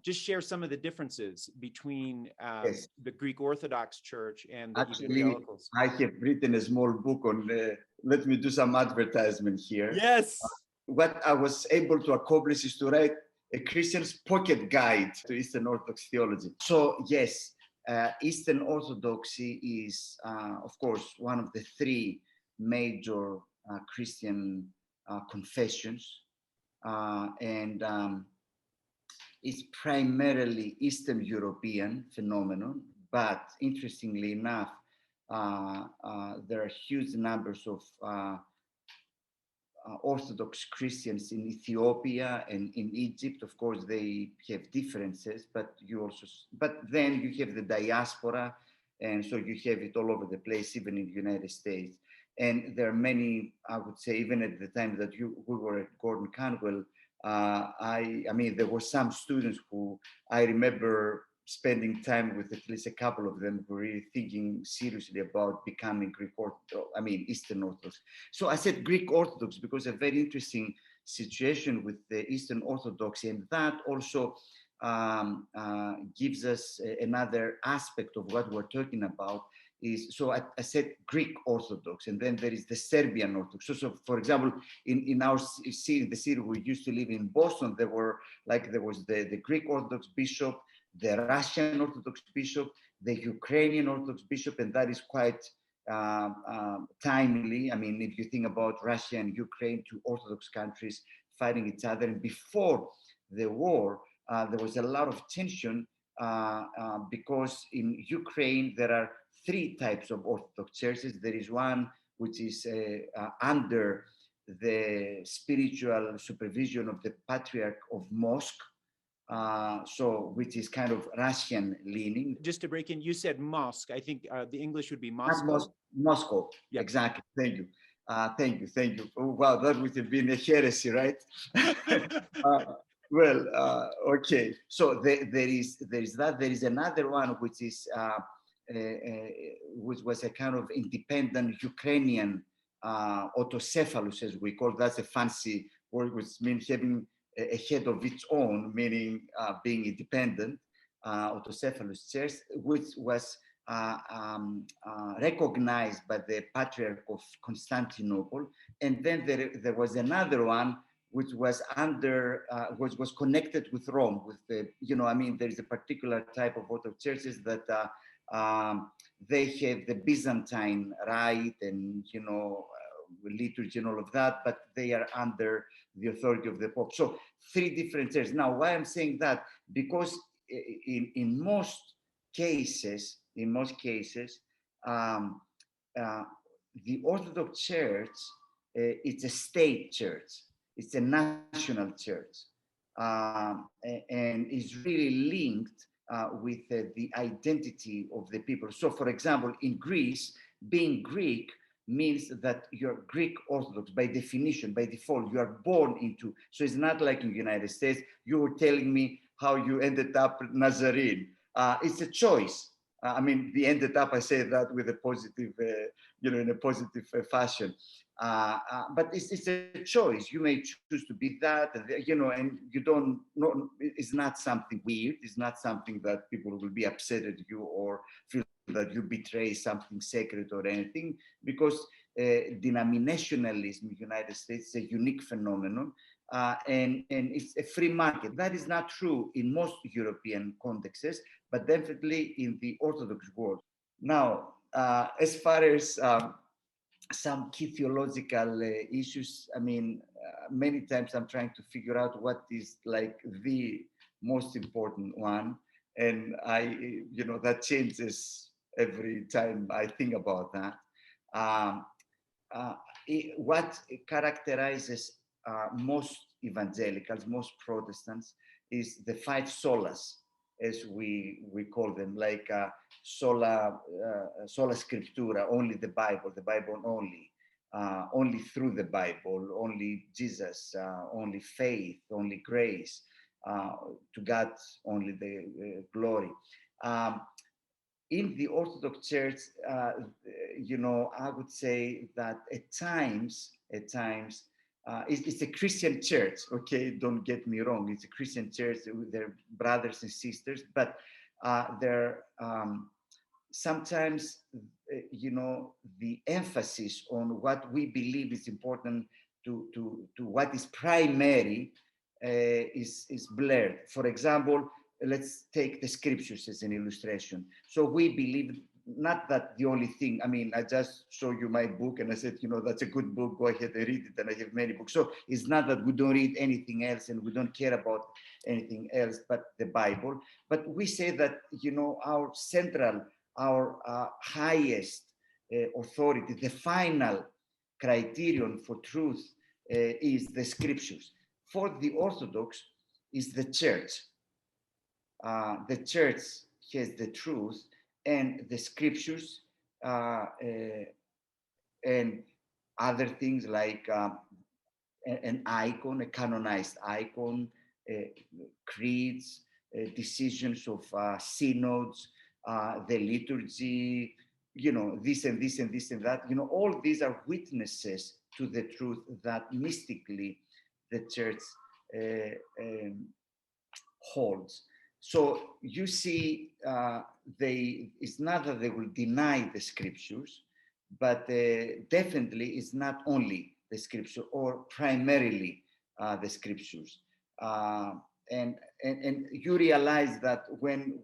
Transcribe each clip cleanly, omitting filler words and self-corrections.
just share some of the differences between Yes. the Greek Orthodox Church and the Actually, Evangelicals. I have written a small book on, let me do some advertisement here. Yes. What I was able to accomplish is to write a Christian's pocket guide to Eastern Orthodox theology. So yes, Eastern Orthodoxy is, of course, one of the three major Christian confessions. And it's primarily Eastern European phenomenon, but interestingly enough, there are huge numbers of Orthodox Christians in Ethiopia and in Egypt. Of course, they have differences, but then you have the diaspora, and so you have it all over the place, even in the United States. And there are many, I would say, even at the time that we were at Gordon Conwell, I mean, there were some students who I remember spending time with, at least a couple of them who were really thinking seriously about becoming Eastern Orthodox. So I said Greek Orthodox because a very interesting situation with the Eastern Orthodoxy, and that also gives us another aspect of what we're talking about. So I said Greek Orthodox, and then there is the Serbian Orthodox. So for example, in our city, the city we used to live in, Boston, there was the Greek Orthodox bishop, the Russian Orthodox bishop, the Ukrainian Orthodox bishop, and that is quite timely. I mean, if you think about Russia and Ukraine, two Orthodox countries fighting each other, and before the war, there was a lot of tension because in Ukraine there are three types of Orthodox churches. There is one which is under the spiritual supervision of the Patriarch of Mosque, which is kind of Russian leaning. Just to break in, you said mosque. I think the English would be Moscow. Moscow, yeah. Exactly. Thank you. Thank you. Oh, wow, that would have been a heresy, right? Okay. So there is that. There is another one which is which was a kind of independent Ukrainian autocephalous, as we call. That's a fancy word, which means having a head of its own, meaning being independent. Autocephalous church, which was recognized by the Patriarch of Constantinople, and then there was another one which was was connected with Rome. With there is a particular type of Orthodox churches that they have the Byzantine rite and liturgy and all of that, but they are under the authority of the Pope. So three different churches. Now, why I'm saying that? Because in most cases, the Orthodox Church, it's a state church, it's a national church, and is really linked with the identity of the people. So, for example, in Greece, being Greek means that you're Greek Orthodox by definition, by default. You are born into. So it's not like in the United States. You were telling me how you ended up Nazarene. It's a choice. We ended up, I say that with a positive, in a positive fashion. But it's a choice. You may choose to be that, and you don't know, it's not something weird. It's not something that people will be upset at you or feel that you betray something sacred or anything, because denominationalism in the United States is a unique phenomenon. And it's a free market. That is not true in most European contexts, but definitely in the Orthodox world. Now, as far as some key theological issues, many times I'm trying to figure out what is like the most important one. And that changes every time I think about that. What characterizes most evangelicals, most Protestants, is the five solas, as we call them, like sola scriptura, only the Bible only through the Bible, only Jesus, only faith, only grace, to God only the glory. In the Orthodox Church, I would say that at times, it's a Christian church, okay? Don't get me wrong. It's a Christian church with their brothers and sisters, but they're sometimes, the emphasis on what we believe is important to what is primary is blurred. For example, let's take the scriptures as an illustration. So we believe not that the only thing, I mean, I just show you my book and I said, that's a good book, go ahead and read it, and I have many books. So it's not that we don't read anything else and we don't care about anything else but the Bible. But we say that, our central, our highest authority, the final criterion for truth is the scriptures. For the Orthodox is the church. The church has the truth, and the scriptures and other things like an icon, a canonized icon, creeds, decisions of synods, the liturgy, this and this and this and that. All these are witnesses to the truth that mystically the church holds. So you see, it's not that they will deny the scriptures, but definitely it's not only the scripture or primarily the scriptures. And you realize that when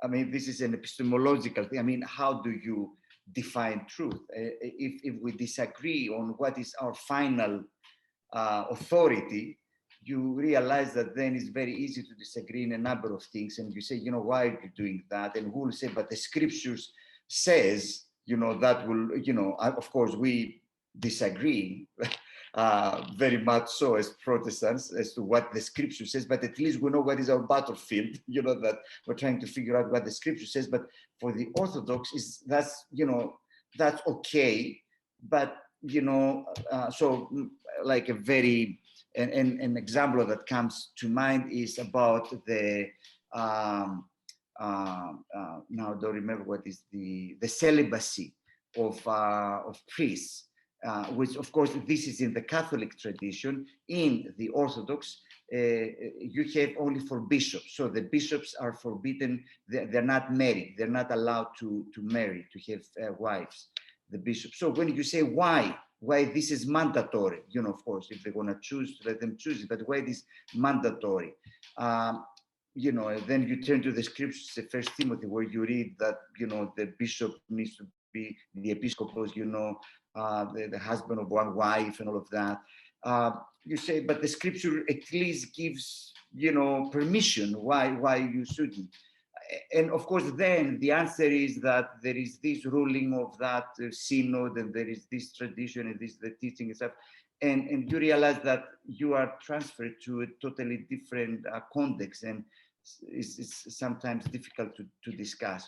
I mean, this is an epistemological thing. I mean, how do you define truth? If we disagree on what is our final authority, you realize that then it's very easy to disagree in a number of things. And you say, why are you doing that? And who will say, but the scriptures says, that will, of course, we disagree very much so as Protestants as to what the scripture says, but at least we know what is our battlefield, that we're trying to figure out what the scripture says. But for the Orthodox, that's okay. But, so like a very, an example that comes to mind is about the now I don't remember what is the celibacy of priests, which of course this is in the Catholic tradition. In the Orthodox, you have only for bishops. So the bishops are forbidden; they're not married. They're not allowed to marry, to have wives. The bishops. So when you say why this is mandatory, of course, if they're going to choose, let them choose it, but why this mandatory? Then you turn to the scriptures, the First Timothy, where you read that, the bishop needs to be the episcopos, the husband of one wife and all of that. You say, but the scripture at least gives, permission why you shouldn't. And of course, then the answer is that there is this ruling of that synod, and there is this tradition, and this the teaching and stuff, and you realize that you are transferred to a totally different context, and it's sometimes difficult to discuss.